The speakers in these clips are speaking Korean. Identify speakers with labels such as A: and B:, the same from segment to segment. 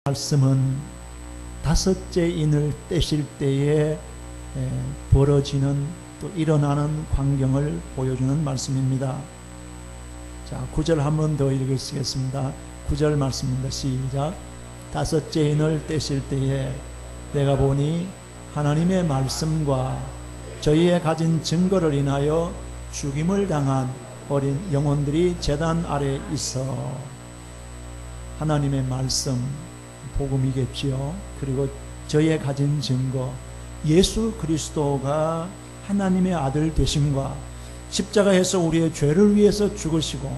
A: 말씀은 다섯째 인을 떼실 때에 벌어지는 또 일어나는 광경을 보여주는 말씀입니다. 자, 9절 한 번 더 읽으시겠습니다. 9절 말씀입니다. 시작. 다섯째 인을 떼실 때에 내가 보니 하나님의 말씀과 저희의 가진 증거를 인하여 죽임을 당한 어린 영혼들이 제단 아래 있어. 하나님의 말씀, 복음이겠지요. 그리고 저희의 가진 증거, 예수 그리스도가 하나님의 아들 되심과 십자가에서 우리의 죄를 위해서 죽으시고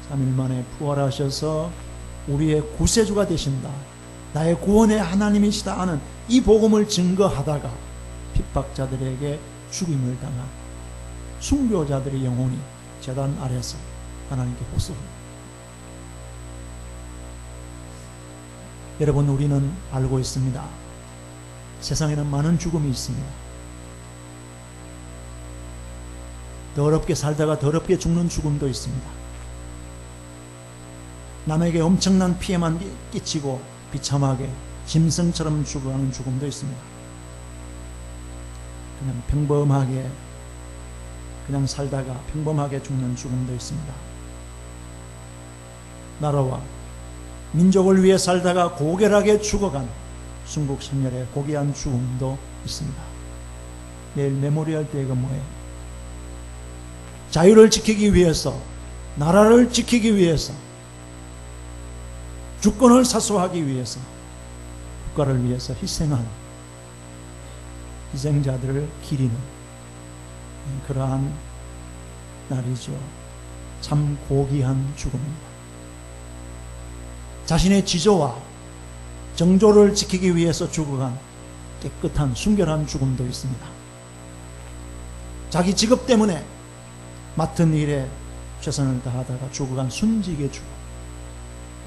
A: 3일 만에 부활하셔서 우리의 구세주가 되신다, 나의 구원의 하나님이시다 하는 이 복음을 증거하다가 핍박자들에게 죽임을 당한 순교자들의 영혼이 제단 아래서 하나님께 호소합니다. 여러분, 우리는 알고 있습니다. 세상에는 많은 죽음이 있습니다. 더럽게 살다가 더럽게 죽는 죽음도 있습니다. 남에게 엄청난 피해만 끼치고 비참하게 짐승처럼 죽어가는 죽음도 있습니다. 그냥 평범하게 그냥 살다가 평범하게 죽는 죽음도 있습니다. 나라와 민족을 위해 살다가 고결하게 죽어간 순국선열의 고귀한 죽음도 있습니다. 내일 메모리얼 데이가 뭐예요? 자유를 지키기 위해서, 나라를 지키기 위해서, 주권을 사수하기 위해서, 국가를 위해서 희생한 희생자들을 기리는 그러한 날이죠. 참 고귀한 죽음입니다. 자신의 지조와 정조를 지키기 위해서 죽어간 깨끗한 순결한 죽음도 있습니다. 자기 직업 때문에 맡은 일에 최선을 다하다가 죽어간 순직의 죽음,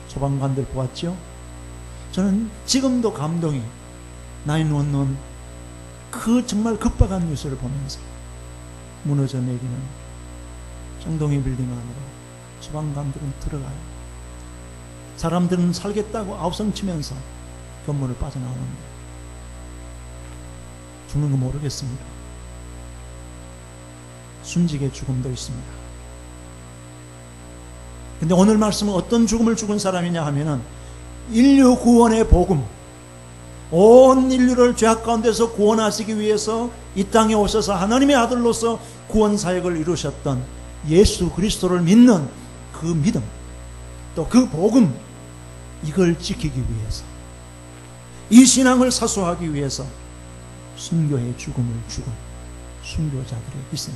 A: 소방관들 보았죠? 저는 지금도 감동이 911 그 정말 급박한 뉴스를 보면서 무너져 내리는 정동희 빌딩 안으로 소방관들은 들어가요. 사람들은 살겠다고 아우성치면서 건물을 빠져나오는데 죽는 거 모르겠습니다. 순직의 죽음도 있습니다. 근데 오늘 말씀은 어떤 죽음을 죽은 사람이냐 하면은 인류 구원의 복음, 온 인류를 죄악 가운데서 구원하시기 위해서 이 땅에 오셔서 하나님의 아들로서 구원 사역을 이루셨던 예수 그리스도를 믿는 그 믿음, 또 그 복음, 이걸 지키기 위해서, 이 신앙을 사수하기 위해서 순교의 죽음을 죽은 순교자들의 희생,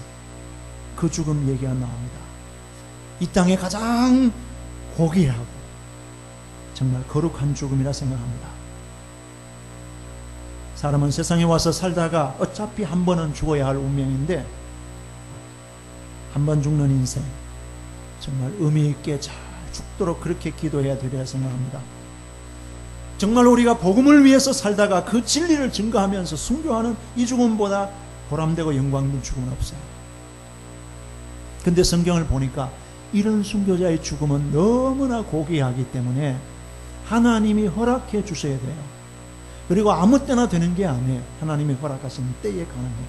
A: 그 죽음 얘기가 나옵니다. 이 땅에 가장 고귀하고 정말 거룩한 죽음이라 생각합니다. 사람은 세상에 와서 살다가 어차피 한 번은 죽어야 할 운명인데, 한 번 죽는 인생 정말 의미 있게 잘 죽도록 그렇게 기도해야 되리라 생각합니다. 정말 우리가 복음을 위해서 살다가 그 진리를 증거하면서 순교하는 이 죽음보다 보람되고 영광된 죽음은 없어요. 근데 성경을 보니까 이런 순교자의 죽음은 너무나 고귀하기 때문에 하나님이 허락해 주셔야 돼요. 그리고 아무 때나 되는 게 아니에요. 하나님이 허락하시는 때에 가능해요.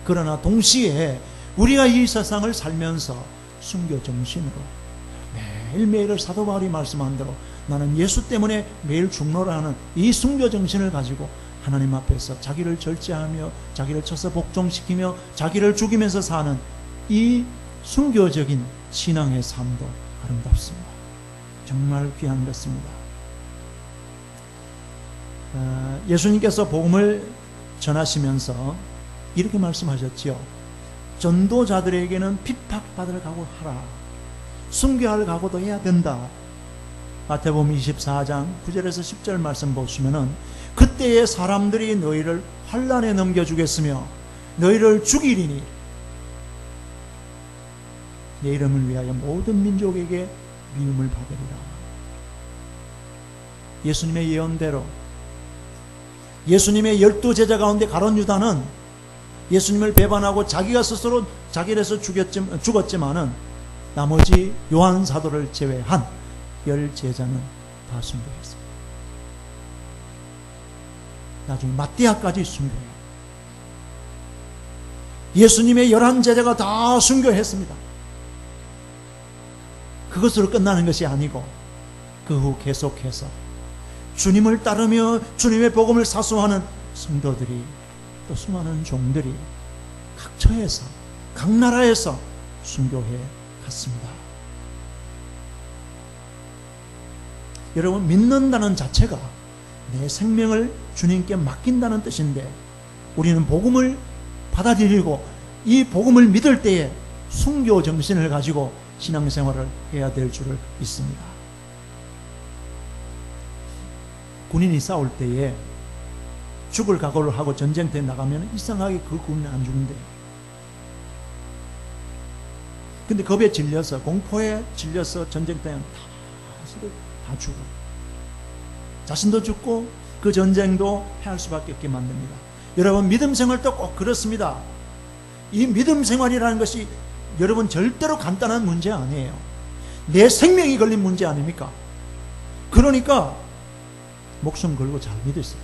A: 그러나 동시에 우리가 이 세상을 살면서 순교 정신으로 매일매일을 사도 바울이 말씀한 대로 나는 예수 때문에 매일 죽노라는 이 순교 정신을 가지고 하나님 앞에서 자기를 절제하며 자기를 쳐서 복종시키며 자기를 죽이면서 사는 이 순교적인 신앙의 삶도 아름답습니다. 정말 귀한 것입니다. 예수님께서 복음을 전하시면서 이렇게 말씀하셨지요. 전도자들에게는 핍박받을 각오하라. 순교할 각오도 해야 된다. 마태복음 24장 9절에서 10절 말씀 보시면은 그때에 사람들이 너희를 환난에 넘겨주겠으며 너희를 죽이리니 내 이름을 위하여 모든 민족에게 미움을 받으리라. 예수님의 예언대로 예수님의 12제자 가운데 가룟 유다는 예수님을 배반하고 자기가 스스로 자기를 죽었지만은 나머지 요한 사도를 제외한 10제자는 다 순교했습니다. 나중에 마띠아까지 순교해요. 예수님의 11제자가 다 순교했습니다. 그것으로 끝나는 것이 아니고 그 후 계속해서 주님을 따르며 주님의 복음을 사수하는 성도들이, 또 수많은 종들이 각 처에서, 각 나라에서 순교해 갔습니다. 여러분, 믿는다는 자체가 내 생명을 주님께 맡긴다는 뜻인데, 우리는 복음을 받아들이고 이 복음을 믿을 때에 순교 정신을 가지고 신앙생활을 해야 될 줄을 믿습니다. 군인이 싸울 때에 죽을 각오를 하고 전쟁터에 나가면 이상하게 그 군인은 안 죽는데요. 근데 겁에 질려서, 공포에 질려서 전쟁터에 다 죽어. 자신도 죽고 그 전쟁도 패할 수밖에 없게 만듭니다. 여러분, 믿음 생활도 꼭 그렇습니다. 이 믿음 생활이라는 것이 여러분 절대로 간단한 문제 아니에요. 내 생명이 걸린 문제 아닙니까? 그러니까 목숨 걸고 잘 믿으세요.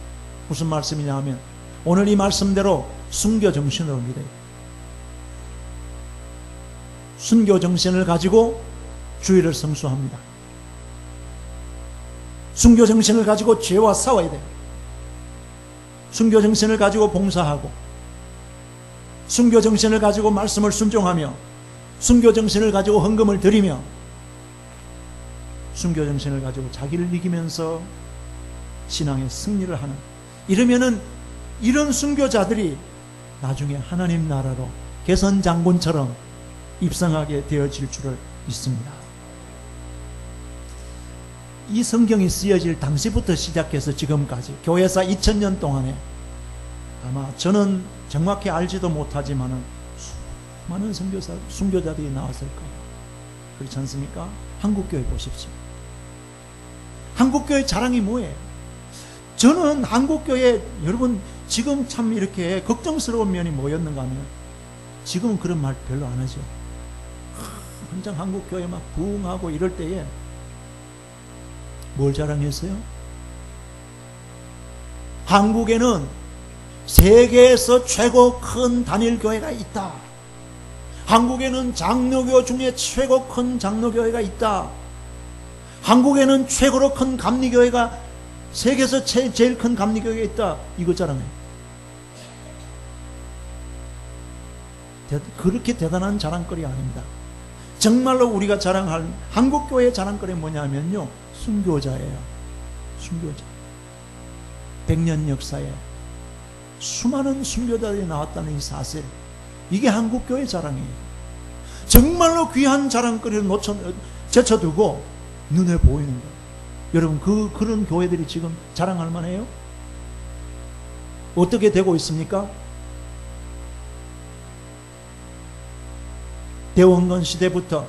A: 무슨 말씀이냐 하면, 오늘 이 말씀대로 순교 정신으로 믿어요. 순교 정신을 가지고 주의를 성수합니다. 순교 정신을 가지고 죄와 싸워야 돼요. 순교 정신을 가지고 봉사하고, 순교 정신을 가지고 말씀을 순종하며, 순교 정신을 가지고 헌금을 드리며, 순교 정신을 가지고 자기를 이기면서 신앙의 승리를 하는, 이러면은 이런 순교자들이 나중에 하나님 나라로 개선 장군처럼 입성하게 되어질 줄을 믿습니다. 이 성경이 쓰여질 당시부터 시작해서 지금까지 교회사 2000년 동안에 아마 저는 정확히 알지도 못하지만은 수많은 순교자들이 나왔을 거예요. 그렇지 않습니까? 한국교회 보십시오. 한국교회 자랑이 뭐예요? 저는 한국교회, 여러분 지금 참 이렇게 걱정스러운 면이 뭐였는가 하면, 지금은 그런 말 별로 안 하죠. 한창 한국교회 막 부흥하고 이럴 때에 뭘 자랑했어요? 한국에는 세계에서 최고 큰 단일교회가 있다. 한국에는 장로교 중에 최고 큰 장로교회가 있다. 한국에는 최고로 큰 감리교회가, 세계에서 제일 큰 감리교회가 있다. 이거 자랑해요. 그렇게 대단한 자랑거리 아닙니다. 정말로 우리가 자랑할 한국교회의 자랑거리는 뭐냐면요, 순교자예요. 순교자. 100년 역사에 수많은 순교자들이 나왔다는 이 사실, 이게 한국교회 자랑이에요. 정말로 귀한 자랑거리를 제쳐두고 눈에 보이는 거예요. 여러분, 그런 교회들이 지금 자랑할 만해요? 어떻게 되고 있습니까? 대원건 시대부터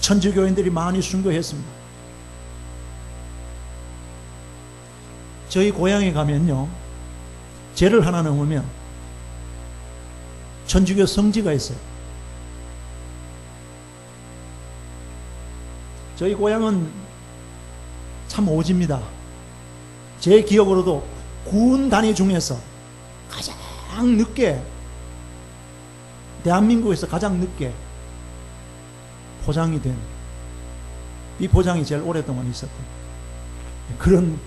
A: 천주교인들이 많이 순교했습니다. 저희 고향에 가면요, 죄를 하나 넘으면 천주교 성지가 있어요. 저희 고향은 참 오지입니다. 제 기억으로도 군 단위 중에서 가장 늦게, 대한민국에서 가장 늦게 포장이 된, 이 포장이 제일 오랫동안 있었던 그런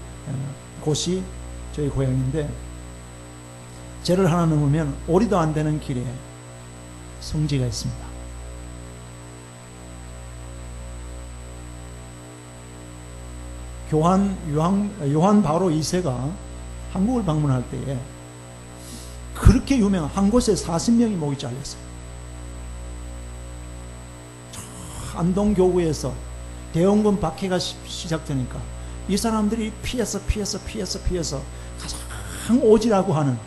A: 곳이 저희 고향인데, 죄를 하나 넘으면 오리도 안 되는 길에 성지가 있습니다. 요한 바로 2세가 한국을 방문할 때에 그렇게 유명한 한 곳에 40명이 목이 잘렸어요. 안동교구에서 대원군 박해가 시작되니까 이 사람들이 피해서 가장 오지라고 하는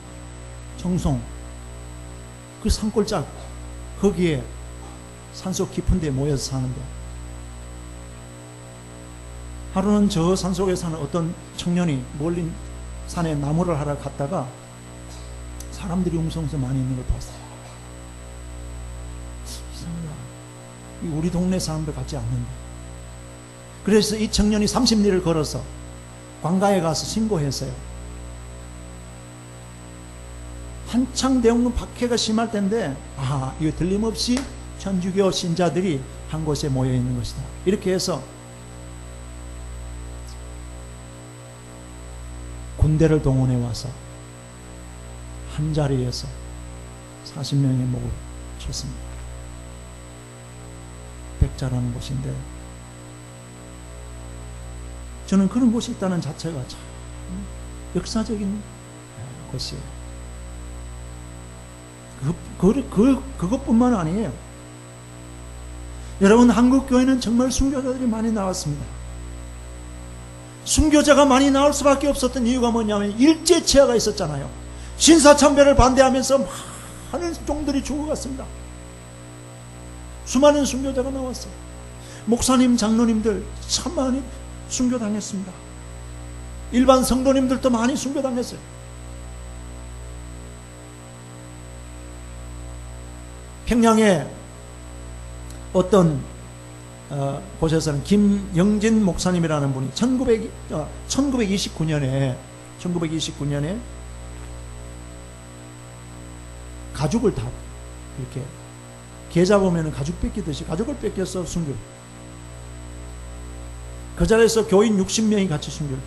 A: 정송, 그 산골짜기, 거기에 산속 깊은 데 모여서 사는데, 하루는 저 산속에 사는 어떤 청년이 멀리 산에 나무를 하러 갔다가 사람들이 웅성웅성 많이 있는 걸 봤어요. 이상하다. 우리 동네 사람들 같지 않는데. 그래서 이 청년이 30리를 걸어서 관가에 가서 신고했어요. 한창 대웅 박해가 심할 텐데, 이거 틀림없이 천주교 신자들이 한 곳에 모여 있는 것이다. 이렇게 해서 군대를 동원해 와서 한 자리에서 40명의 목을 쳤습니다. 백자라는 곳인데, 저는 그런 곳이 있다는 자체가 참 역사적인 곳이에요. 그것뿐만 아니에요. 여러분, 한국교회는 정말 순교자들이 많이 나왔습니다. 순교자가 많이 나올 수밖에 없었던 이유가 뭐냐면 일제치하가 있었잖아요. 신사참배를 반대하면서 많은 종들이 죽어갔습니다. 수많은 순교자가 나왔어요. 목사님, 장로님들 참 많이 순교당했습니다. 일반 성도님들도 많이 순교당했어요. 평양에 어떤 곳에서는 김영진 목사님이라는 분이 1929년에 가죽을 다 이렇게 계좌 보면은 가죽 뺏기듯이 가죽을 뺏겨서 순교. 그 자리에서 교인 60명이 같이 순교를.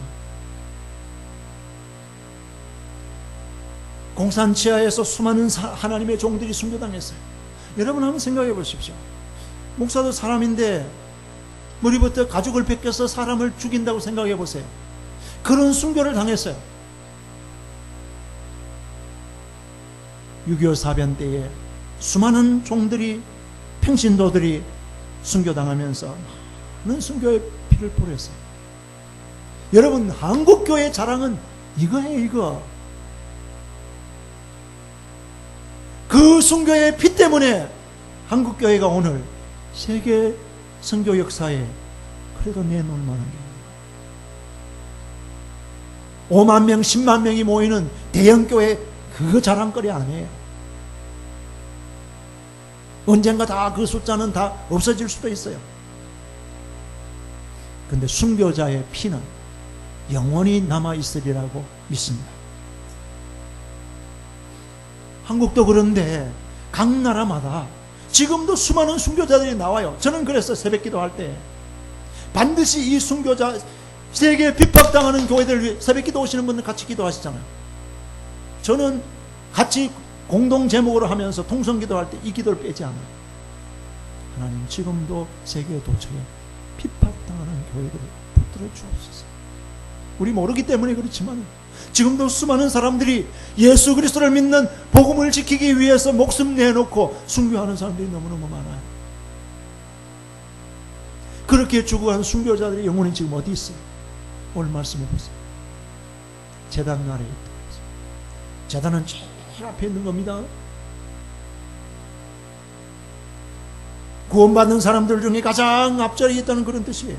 A: 공산치하에서 수많은 하나님의 종들이 순교당했어요. 여러분 한번 생각해 보십시오. 목사도 사람인데 머리부터 가죽을 벗겨서 사람을 죽인다고 생각해 보세요. 그런 순교를 당했어요. 6.25 사변 때에 수많은 종들이, 평신도들이 순교당하면서 많은 순교의 피를 뿌렸어요. 여러분, 한국교회의 자랑은 이거예요, 이거. 그 순교의 피 때문에 한국교회가 오늘 세계 선교 역사에 그래도 내놓을 만한 게 5만 명, 10만 명이 모이는 대형교회, 그거 자랑거리 아니에요. 언젠가 다 그 숫자는 다 없어질 수도 있어요. 근데 순교자의 피는 영원히 남아있으리라고 믿습니다. 한국도 그런데 각 나라마다 지금도 수많은 순교자들이 나와요. 저는 그래서 새벽 기도할 때 반드시 이 순교자, 세계에 핍박당하는 교회들을 위해 새벽 기도 오시는 분들 같이 기도하시잖아요. 저는 같이 공동 제목으로 하면서 통성 기도할 때 이 기도를 빼지 않아요. 하나님, 지금도 세계 도처에 핍박당하는 교회들을 붙들어 주옵소서. 우리 모르기 때문에 그렇지만 지금도 수많은 사람들이 예수 그리스도를 믿는 복음을 지키기 위해서 목숨 내놓고 순교하는 사람들이 너무너무 많아요. 그렇게 죽어간 순교자들의 영혼이 지금 어디 있어요? 오늘 말씀해 보세요. 제단 아래에 있다. 제단은 제일 앞에 있는 겁니다. 구원받는 사람들 중에 가장 앞자리에 있다는 그런 뜻이에요.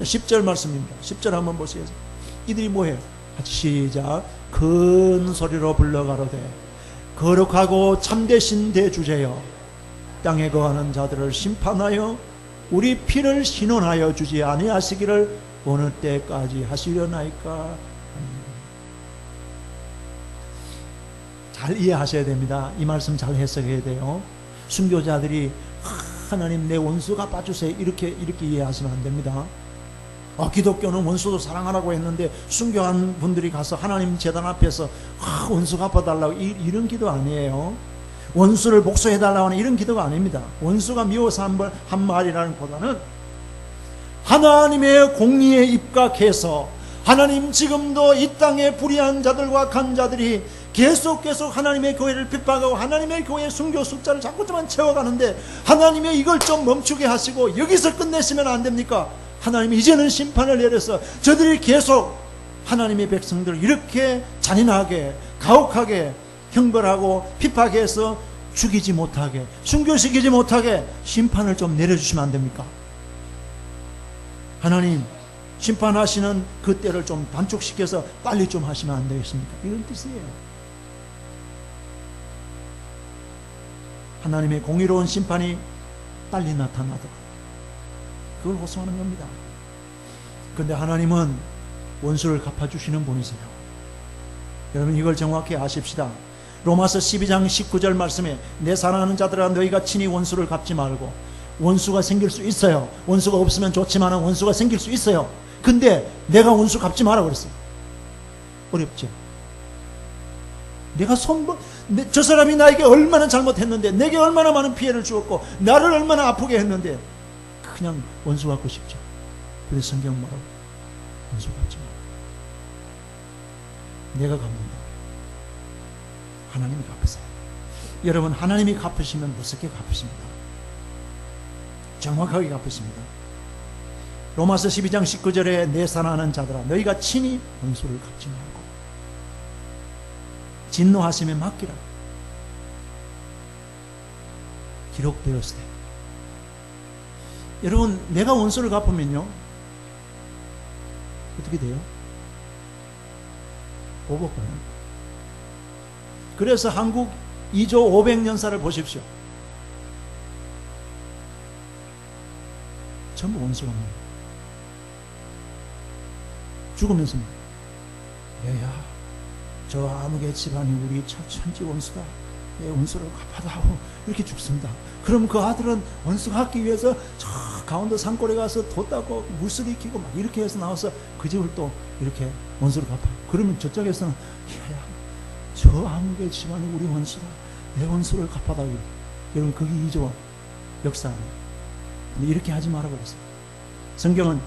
A: 10절 말씀입니다. 10절 한번 보세요. 이들이 뭐해요? 시작. 큰 소리로 불러가로되 거룩하고 참되신 대주제여, 땅에 거하는 자들을 심판하여 우리 피를 신원하여 주지 아니하시기를 어느 때까지 하시려나이까. 잘 이해하셔야 됩니다. 이 말씀 잘 해석해야 돼요. 순교자들이 하나님, 내 원수 갚아주세요, 이렇게 이해하시면 안 됩니다. 기독교는 원수도 사랑하라고 했는데 순교한 분들이 가서 하나님 제단 앞에서 원수 갚아달라고 이런 기도 아니에요. 원수를 복수해달라고 하는 이런 기도가 아닙니다. 원수가 미워서 한 말이라는 보다는 하나님의 공의에 입각해서 하나님, 지금도 이 땅의 불의한 자들과 간자들이 계속 하나님의 교회를 핍박하고 하나님의 교회의 순교 숫자를 자꾸만 채워가는데 하나님의 이걸 좀 멈추게 하시고 여기서 끝내시면 안 됩니까? 하나님이 이제는 심판을 내려서 저들이 계속 하나님의 백성들을 이렇게 잔인하게, 가혹하게 형벌하고 핍박해서 죽이지 못하게, 순교시키지 못하게 심판을 좀 내려주시면 안 됩니까? 하나님, 심판하시는 그 때를 좀 단축시켜서 빨리 좀 하시면 안 되겠습니까? 이런 뜻이에요. 하나님의 공의로운 심판이 빨리 나타나도록 그걸 호소하는 겁니다. 그런데 하나님은 원수를 갚아주시는 분이세요. 여러분, 이걸 정확히 아십시다. 로마서 12장 19절 말씀에 내 사랑하는 자들아 너희가 친히 원수를 갚지 말고. 원수가 생길 수 있어요. 원수가 없으면 좋지만 원수가 생길 수 있어요. 근데 내가 원수 갚지 마라 그랬어요. 어렵죠. 내가 저 사람이 나에게 얼마나 잘못했는데, 내게 얼마나 많은 피해를 주었고, 나를 얼마나 아프게 했는데 그냥 원수 갚고 싶죠. 그래서 성경 뭐라고? 원수 갚지 마라. 내가 갚는다. 하나님이 갚으세요. 여러분, 하나님이 갚으시면 무섭게 갚으십니다. 정확하게 갚으십니다. 로마서 12장 19절에 내 사랑하는 자들아 너희가 친히 원수를 갚지 말고 진노하심에 맡기라. 기록되었으되. 여러분, 내가 원수를 갚으면요 어떻게 돼요? 보복받아요. 그래서 한국 2조 500년사를 보십시오. 전부 원수가 없는 거예요. 죽으면서 얘야 저 아무개 집안이 우리 천지 원수다. 내 원수를 갚아다오. 이렇게 죽습니다. 그럼 그 아들은 원수 갚기 위해서 저 강원도 산골에 가서 돛 따고 물쓰기 키고 막 이렇게 해서 나와서 그 집을 또 이렇게 원수를 갚아. 그러면 저쪽에서는 야야 저 아무개 집안이 우리 원수다. 내 원수를 갚아다오. 여러분, 그게 2조 역사입니다. 근데 이렇게 하지 말아 그랬어요. 성경은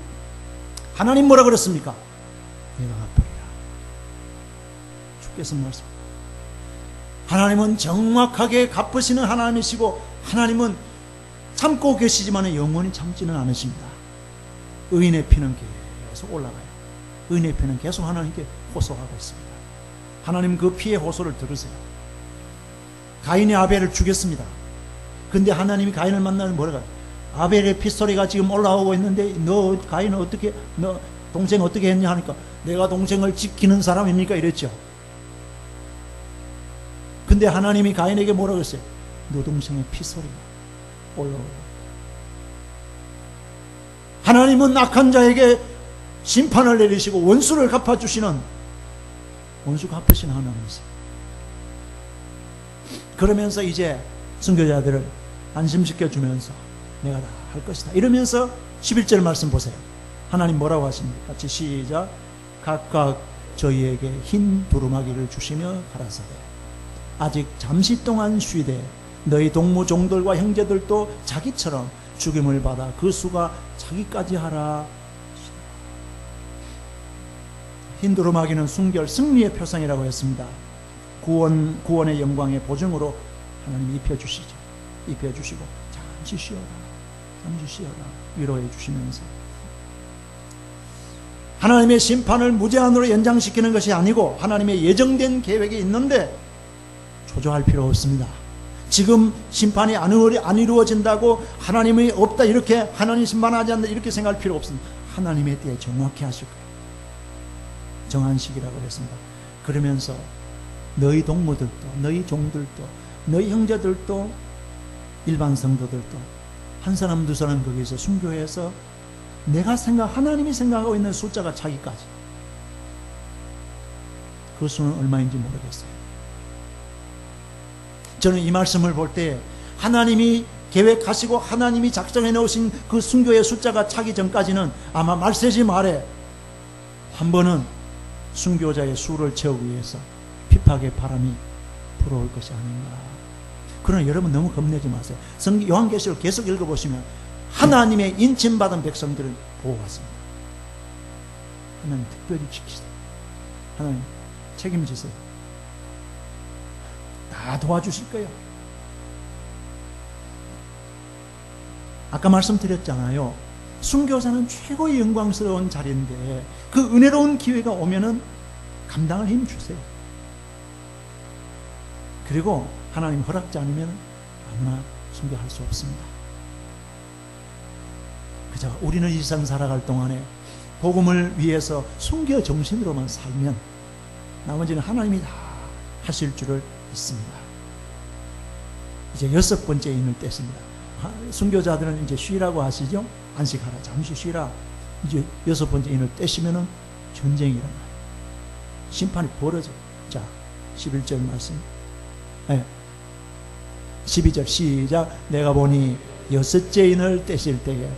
A: 하나님 뭐라 그랬습니까? 내가 갚으리라. 주께서 말씀. 하나님은 정확하게 갚으시는 하나님이시고, 하나님은 참고 계시지만 영원히 참지는 않으십니다. 의인의 피는 계속 올라가요. 의인의 피는 계속 하나님께 호소하고 있습니다. 하나님 그 피의 호소를 들으세요. 가인이 아벨을 죽였습니다. 근데 하나님이 가인을 만나면 뭐라고 해요? 아벨의 핏소리가 지금 올라오고 있는데 너 가인은 어떻게, 너 동생 어떻게 했냐 하니까 내가 동생을 지키는 사람입니까? 이랬죠. 근데 하나님이 가인에게 뭐라고 했어요? 너 동생의 핏소리가 올라오고. 하나님은 악한 자에게 심판을 내리시고 원수를 갚아주시는, 원수 갚으시는 하나님이세요. 그러면서 이제 순교자들을 안심시켜주면서 내가 다 할 것이다 이러면서 11절 말씀 보세요. 하나님 뭐라고 하십니까? 같이 시작. 각각 저희에게 흰 두루마기를 주시며 가라사대 아직 잠시 동안 쉬되 너희 동무 종들과 형제들도 자기처럼 죽임을 받아 그 수가 자기까지 하라. 흰 두루마기는 순결 승리의 표상이라고 했습니다. 구원의 영광의 보증으로 하나님이 입혀주시죠. 입혀주시고 잠시 쉬어라. 잠시 쉬어라. 위로해 주시면서 하나님의 심판을 무제한으로 연장시키는 것이 아니고 하나님의 예정된 계획이 있는데 초조할 필요 없습니다. 지금 심판이 안 이루어진다고 하나님이 없다 이렇게, 하나님 심판하지 않는다 이렇게 생각할 필요 없습니다. 하나님에 대해 정확히 하실 거예요. 정한 시기라고 했습니다. 그러면서 너희 동무들도 너희 종들도 너희 형제들도 일반 성도들도 한 사람 두 사람 거기서 순교해서 하나님이 생각하고 있는 숫자가 자기까지, 그 수는 얼마인지 모르겠어요. 저는 이 말씀을 볼 때 하나님이 계획하시고 하나님이 작정해 놓으신 그 순교의 숫자가 차기 전까지는 아마 말세지 말에 한 번은 순교자의 수를 채우기 위해서 핍박의 바람이 불어올 것이 아닌가. 그러나 여러분 너무 겁내지 마세요. 요한계시록 계속 읽어보시면 하나님의 인침받은 백성들을 보호받습니다. 하나님 특별히 지키세요. 하나님 책임지세요. 다 도와주실 거예요. 아까 말씀드렸잖아요. 순교자는 최고의 영광스러운 자리인데 그 은혜로운 기회가 오면은 감당할 힘 주세요. 그리고 하나님 허락지 않으면 아무나 순교할 수 없습니다. 그저 우리는 이 세상 살아갈 동안에 복음을 위해서 순교 정신으로만 살면 나머지는 하나님이 다 하실 줄을 믿습니다. 이제 6번째 인을 뗐습니다. 순교자들은 이제 쉬라고 하시죠. 안식하라, 잠시 쉬라. 이제 6번째 인을 떼시면은 전쟁이 일어나요. 심판이 벌어져요. 자, 11절 말씀 네. 12절 시작. 내가 보니 여섯째 인을 떼실 때에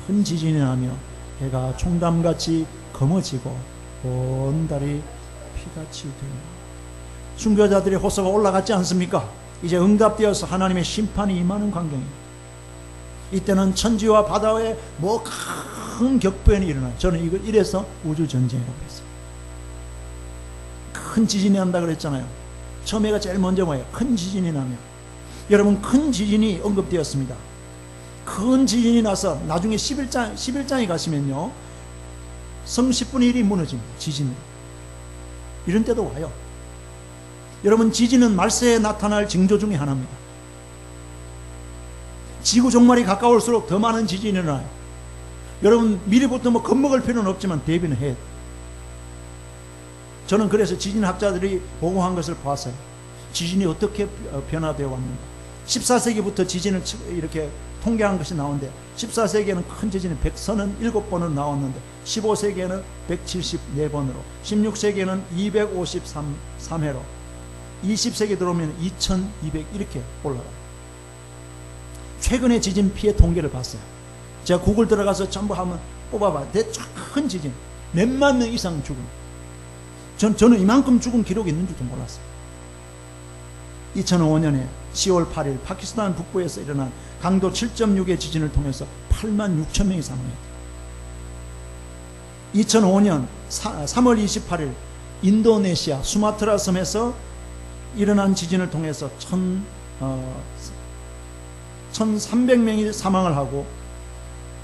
A: 큰 지진이 나며 해가 총담같이 검어지고 온 달이 피같이 되며. 순교자들의 호소가 올라갔지 않습니까? 이제 응답되어서 하나님의 심판이 임하는 광경입니다. 이때는 천지와 바다에 뭐 큰 격변이 일어나요. 저는 이걸 이래서 우주전쟁이라고 그랬어요. 큰 지진이 난다 그랬잖아요. 처음에가 제일 먼저 뭐예요? 큰 지진이 나면. 여러분, 큰 지진이 언급되었습니다. 큰 지진이 나서 나중에 11장에 가시면요, 성 10분의 1이 무너집니다. 지진으로. 이런 때도 와요. 여러분, 지진은 말세에 나타날 징조 중에 하나입니다. 지구 종말이 가까울수록 더 많은 지진이 일어나요. 여러분, 미리부터 뭐 겁먹을 필요는 없지만 대비는 해야 돼요. 저는 그래서 지진학자들이 보고한 것을 봤어요. 지진이 어떻게 변화되어 왔는가. 14세기부터 지진을 이렇게 통계한 것이 나오는데, 14세기에는 큰 지진이 137번으로 나왔는데 15세기에는 174번으로, 16세기에는 253회로, 20세기 들어오면 2200 이렇게 올라가요. 최근에 지진 피해 통계를 봤어요. 제가 구글 들어가서 전부 한번 뽑아봐요. 큰 지진 몇만 명 이상 죽은. 저는 이만큼 죽은 기록이 있는 줄도 몰랐어요. 2005년에 10월 8일 파키스탄 북부에서 일어난 강도 7.6의 지진을 통해서 8만 6천 명이 사망했다. 2005년 3월 28일 인도네시아 수마트라 섬에서 일어난 지진을 통해서 1,300명이 사망을 하고,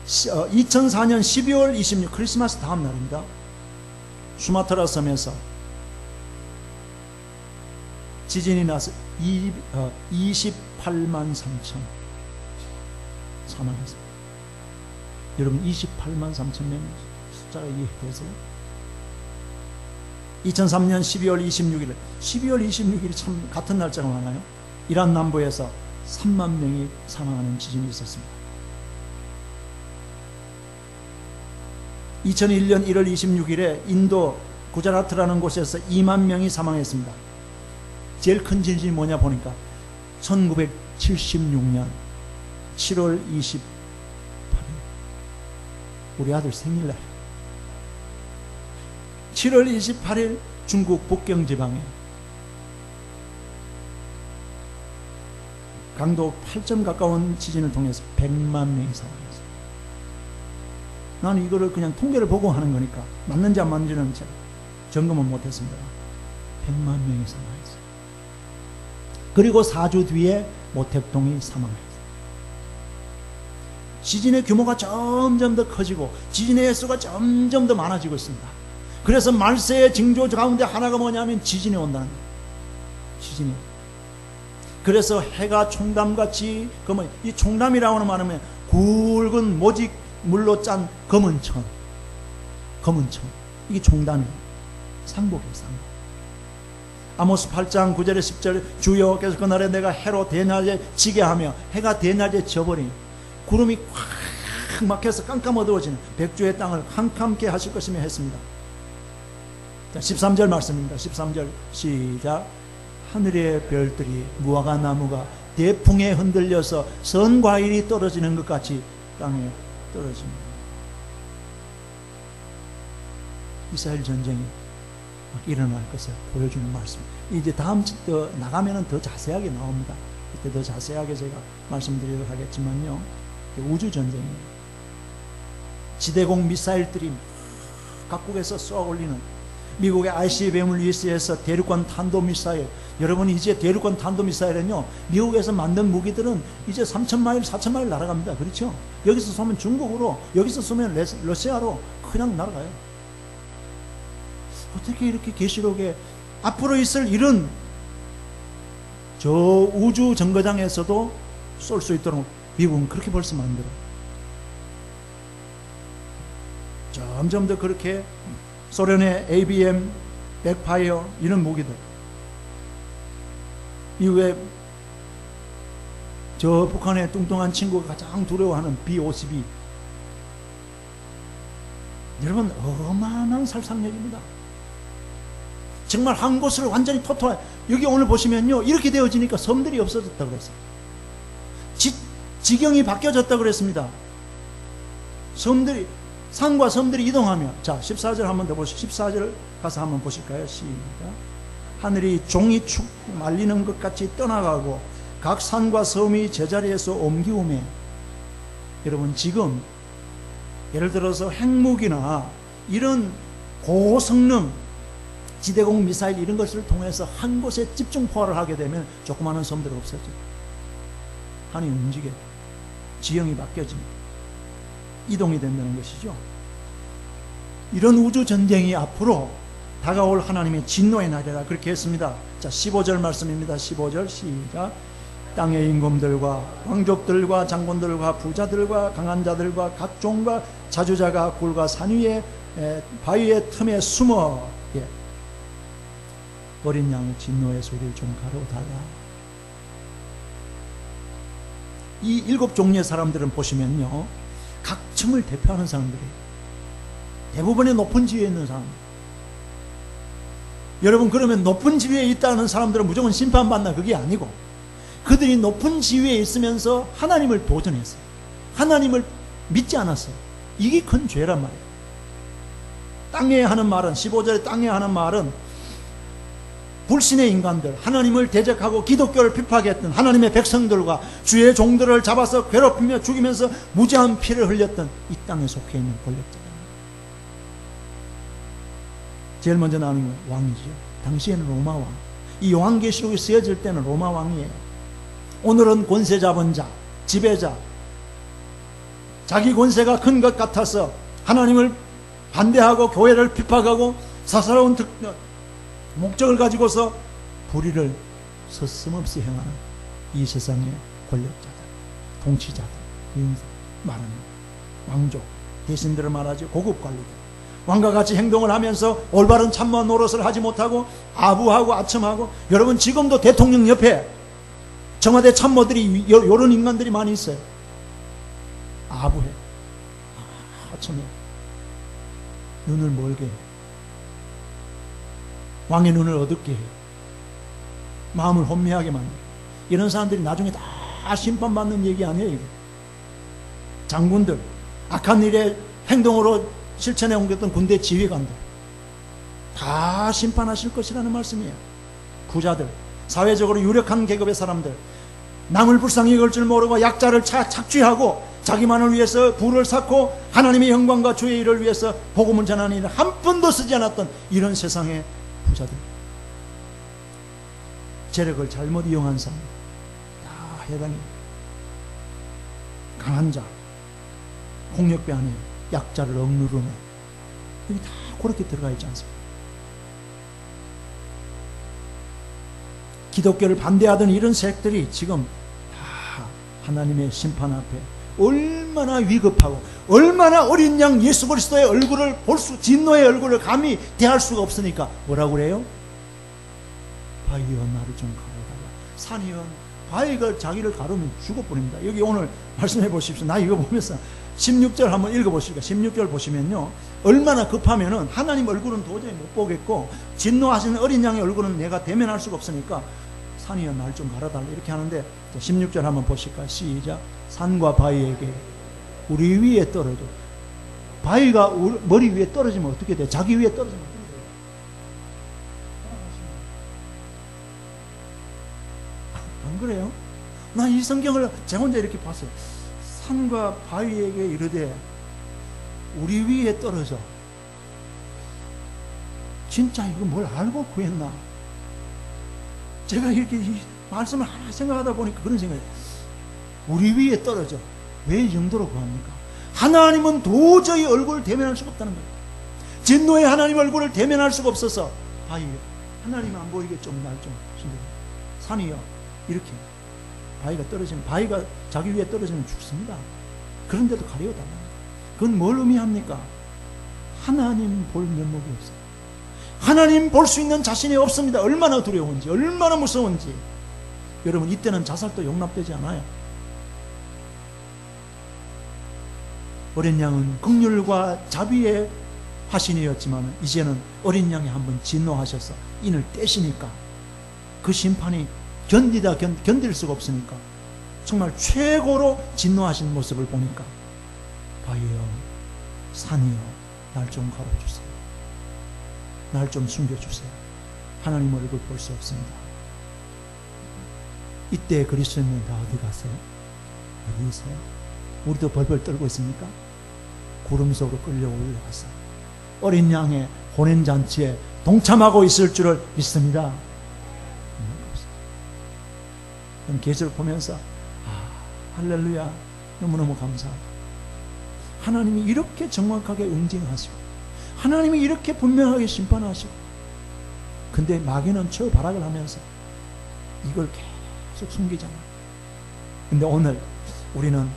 A: 2004년 12월 26일 크리스마스 다음 날입니다. 수마트라 섬에서 지진이 나서 28만 3천 사망했습니다. 여러분, 28만 3천 명 숫자가 이해되세요? 2003년 12월 26일 12월 26일이 참 같은 날짜가 많아요. 이란 남부에서 3만 명이 사망하는 지진이 있었습니다. 2001년 1월 26일에 인도 구자라트라는 곳에서 2만 명이 사망했습니다. 제일 큰 지진이 뭐냐 보니까 1976년 7월 28일 우리 아들 생일날 7월 28일 중국 북경 지방에 강도 8점 가까운 지진을 통해서 100만 명이 사망했습니다. 나는 이거를 그냥 통계를 보고 하는 거니까 맞는지 안 맞는지는 제가 점검은 못했습니다. 100만 명이 사망했어요. 그리고 4주 뒤에 모택동이 사망했어요. 지진의 규모가 점점 더 커지고 지진의 횟수가 점점 더 많아지고 있습니다. 그래서 말세의 징조 가운데 하나가 뭐냐면 지진이 온다는 거예요. 지진이. 그래서 해가 총담같이 검은, 이 총담이라고 하는 말은 굵은 모직 물로 짠 검은 천, 이게 총담이에요. 상복이에요, 상복. 아모스 8장 9절에 10절 주여 계속 그날에 내가 해로 대낮에 지게 하며 해가 대낮에 져버리니 구름이 꽉 막혀서 깜깜 어두워지는 백주의 땅을 캄캄케 하실 것이며 했습니다. 자, 13절 말씀입니다. 13절 시작. 하늘의 별들이 무화과 나무가 대풍에 흔들려서 선 과일이 떨어지는 것 같이 땅에 떨어집니다. 이스라엘 전쟁이 일어날 것을 보여주는 말씀. 이제 다음 주 더 나가면은 더 자세하게 나옵니다. 그때 더 자세하게 제가 말씀드리도록 하겠지만요. 우주 전쟁이에요. 지대공 미사일들이 각국에서 쏘아 올리는 미국의 ICBM에서 대륙간 탄도미사일. 여러분, 이제 대륙간 탄도미사일은요, 미국에서 만든 무기들은 이제 3,000마일, 4,000마일 날아갑니다. 그렇죠? 여기서 쏘면 중국으로, 여기서 쏘면 러시아로 그냥 날아가요. 어떻게 이렇게 계시록에 앞으로 있을 일은 저 우주 정거장에서도 쏠 수 있도록 미국은 그렇게 벌써 만들어. 점점 더 그렇게 소련의 ABM, 백파이어 이런 무기들, 이후에 저 북한의 뚱뚱한 친구가 가장 두려워하는 B-52, 여러분 어마어마한 살상력입니다. 정말 한 곳을 완전히 토토, 여기 오늘 보시면요, 이렇게 되어지니까 섬들이 없어졌다고 그랬어요. 지경이 바뀌어졌다고 그랬습니다. 섬들이, 산과 섬들이 이동하며, 자 14절 한번 더 보시죠. 14절 가서 한번 보실까요? 시작. 하늘이 종이 축 말리는 것 같이 떠나가고 각 산과 섬이 제자리에서 옮기우매. 여러분, 지금 예를 들어서 핵무기나 이런 고성능 지대공 미사일 이런 것을 통해서 한 곳에 집중 포화를 하게 되면 조그마한 섬들이 없어져요. 하늘이 움직여요. 지형이 바뀌어집니다. 이동이 된다는 것이죠. 이런 우주 전쟁이 앞으로 다가올 하나님의 진노의 날이라 그렇게 했습니다. 자, 15절 말씀입니다. 15절 시작. 땅의 임금들과 왕족들과 장군들과 부자들과 강한 자들과 각 종과 자주자가 굴과 산 위에 바위의 틈에 숨어, 예. 어린 양의 진노의 소리를 좀 가려달라. 이 7 종류의 사람들은 보시면요, 각 층을 대표하는 사람들이에요. 대부분의 높은 지위에 있는 사람들. 여러분, 그러면 높은 지위에 있다는 사람들은 무조건 심판받나? 그게 아니고, 그들이 높은 지위에 있으면서 하나님을 도전했어요. 하나님을 믿지 않았어요. 이게 큰 죄란 말이에요. 땅에 하는 말은, 15절에 땅에 하는 말은 불신의 인간들, 하나님을 대적하고 기독교를 핍박했던 하나님의 백성들과 주의 종들을 잡아서 괴롭히며 죽이면서 무지한 피를 흘렸던 이 땅에 속해 있는 권력자들. 제일 먼저 나오는 건 왕이죠. 당시에는 로마 왕. 이 요한계시록이 쓰여질 때는 로마 왕이에요. 오늘은 권세 잡은 자, 지배자, 자기 권세가 큰 것 같아서 하나님을 반대하고 교회를 핍박하고 사사로운 목적을 가지고서 불의를 서슴없이 행하는 이 세상의 권력자들, 통치자들, 말하는 왕족, 대신들을 말하지, 고급 관리들, 왕과 같이 행동을 하면서 올바른 참모한 노릇을 하지 못하고 아부하고 아첨하고. 여러분, 지금도 대통령 옆에 청와대 참모들이 이런 인간들이 많이 있어요. 아부해, 아첨해, 눈을 멀게 해, 왕의 눈을 어둡게 해, 마음을 혼미하게 만들어. 이런 사람들이 나중에 다 심판받는 얘기 아니에요. 이게. 장군들, 악한 일의 행동으로 실천해 옮겼던 군대 지휘관들 다 심판하실 것이라는 말씀이에요. 부자들, 사회적으로 유력한 계급의 사람들, 남을 불쌍히 여길 줄 모르고 약자를 착취하고 자기만을 위해서 부를 쌓고 하나님의 영광과 주의 일을 위해서 복음을 전하는 일을 한 푼도 쓰지 않았던 이런 세상의 부자들, 재력을 잘못 이용한 사람 다 해당해요. 강한 자, 폭력배하네, 약자를 억누르네, 여기 다 그렇게 들어가 있지 않습니까? 기독교를 반대하던 이런 세력들이 지금 다 하나님의 심판 앞에 얼마나 위급하고 얼마나 어린 양 예수 그리스도의 얼굴을 진노의 얼굴을 감히 대할 수가 없으니까 뭐라고 그래요? 바위여 나를 좀 가려달라. 산이여, 바위가 자기를 가르면 죽어버립니다. 여기 오늘 말씀해 보십시오. 나 이거 보면서 16절 한번 읽어보실까? 16절 보시면요, 얼마나 급하면은 하나님 얼굴은 도저히 못 보겠고 진노하시는 어린 양의 얼굴은 내가 대면할 수가 없으니까 산이여 날 좀 가려달라 이렇게 하는데, 16절 한번 보실까? 시작. 산과 바위에게 우리 위에 떨어져. 바위가 머리 위에 떨어지면 어떻게 돼? 자기 위에 떨어지면 어떻게 돼요? 안 그래요? 나 이 성경을 제 혼자 이렇게 봤어요. 산과 바위에게 이르되 우리 위에 떨어져. 진짜 이거 뭘 알고 구했나? 제가 이렇게 이 말씀을 하나 생각하다 보니까 그런 생각이, 우리 위에 떨어져. 왜 이 정도로 구합니까? 하나님은 도저히 얼굴을 대면할 수가 없다는 거예요. 진노의 하나님 얼굴을 대면할 수가 없어서 바위요, 하나님 안 보이게 좀 날 좀 산이요, 이렇게 바위가 떨어지면, 바위가 자기 위에 떨어지면 죽습니다. 그런데도 가려달라. 그건 뭘 의미합니까? 하나님 볼 면목이 없어요. 하나님 볼 수 있는 자신이 없습니다. 얼마나 두려운지, 얼마나 무서운지. 여러분, 이때는 자살도 용납되지 않아요. 어린 양은 긍휼과 자비의 하신이었지만 이제는 어린 양이 한번 진노하셔서 인을 떼시니까 그 심판이 견딜 수가 없으니까 정말 최고로 진노하신 모습을 보니까 바위여 산이여 날 좀 가로주세요. 날 좀 숨겨주세요. 하나님 얼굴 볼 수 없습니다. 이때 그리스도인은 다 어디 가세요? 어디 있어요? 우리도 벌벌 떨고 있습니까? 구름 속으로 끌려 올라가서 어린 양의 혼인잔치에 동참하고 있을 줄을 믿습니다. 계시를 보면서 할렐루야 너무너무 감사하다. 하나님이 이렇게 정확하게 응징하시고 하나님이 이렇게 분명하게 심판하시고 근데 마귀는 처발악을 하면서 이걸 계속 숨기잖아. 근데 오늘 우리는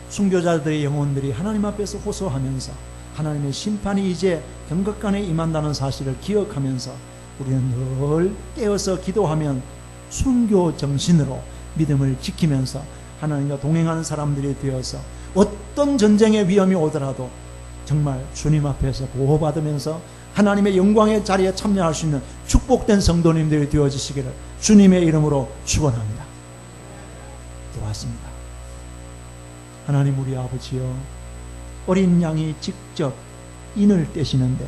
A: 순교자들의 영혼들이 하나님 앞에서 호소하면서 하나님의 심판이 이제 경각간에 임한다는 사실을 기억하면서 우리는 늘 깨어서 기도하면 순교 정신으로 믿음을 지키면서 하나님과 동행하는 사람들이 되어서 어떤 전쟁의 위험이 오더라도 정말 주님 앞에서 보호받으면서 하나님의 영광의 자리에 참여할 수 있는 축복된 성도님들이 되어주시기를 주님의 이름으로 축원합니다. 기도하십니다. 하나님 우리 아버지여, 어린 양이 직접 인을 떼시는데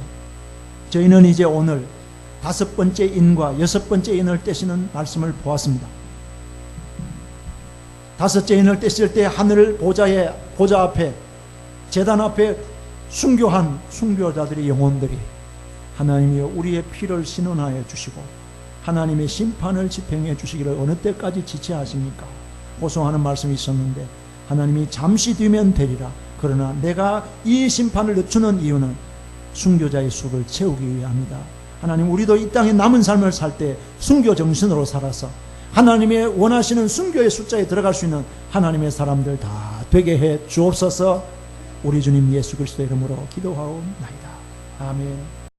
A: 저희는 이제 오늘 5번째 인과 6번째 인을 떼시는 말씀을 보았습니다. 5째 인을 떼실 때 하늘 보좌 앞에 제단 앞에 순교한 순교자들의 영혼들이 하나님이 우리의 피를 신원하여 주시고 하나님의 심판을 집행해 주시기를 어느 때까지 지체하십니까? 호소하는 말씀이 있었는데 하나님이 잠시 뒤면 되리라. 그러나 내가 이 심판을 늦추는 이유는 순교자의 수를 채우기 위함이다. 하나님 우리도 이 땅에 남은 삶을 살 때 순교 정신으로 살아서 하나님의 원하시는 순교의 숫자에 들어갈 수 있는 하나님의 사람들 다 되게 해 주옵소서. 우리 주님 예수 그리스도의 이름으로 기도하옵나이다. 아멘.